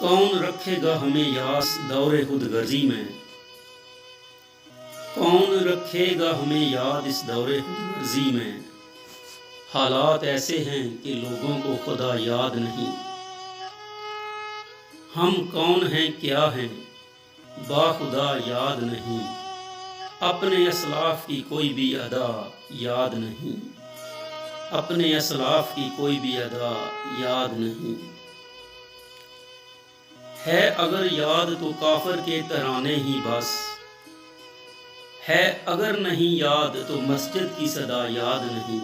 कौन रखेगा हमें याद दौरे खुदगर्जी में। कौन रखेगा हमें याद इस दौरे खुदगर्जी में। हालात ऐसे हैं कि लोगों को खुदा याद नहीं। हम कौन हैं क्या हैं बाखुदा याद नहीं। अपने असलाफ की कोई भी अदा याद नहीं। अपने असलाफ की कोई भी अदा याद नहीं। है अगर याद तो काफिर के तराने ही बस। है अगर नहीं याद तो मस्जिद की सदा याद नहीं।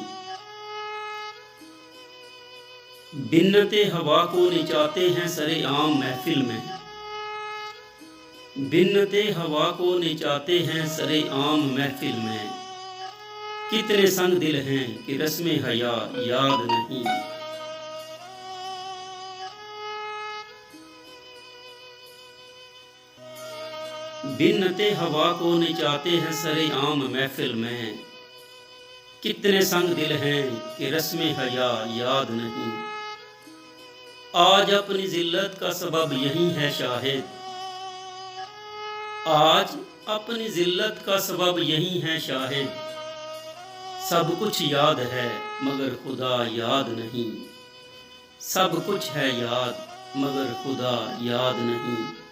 बिन्नते हवा को निचाते हैं सरे आम महफिल में। बिन्नते हवा को निचाते हैं सरे आम महफिल में। कितने संग दिल हैं कि रस्म हया याद नहीं। बिन्नते हवा को निचाते हैं सरे आम महफिल में। कितने संग दिल हैं कि रस्म हया याद नहीं। आज अपनी जिल्लत का सबब यही है शाहिद। आज अपनी जिल्लत का सबब यही है शाहिद। सब कुछ याद है मगर खुदा याद नहीं। सब कुछ है याद मगर खुदा याद नहीं।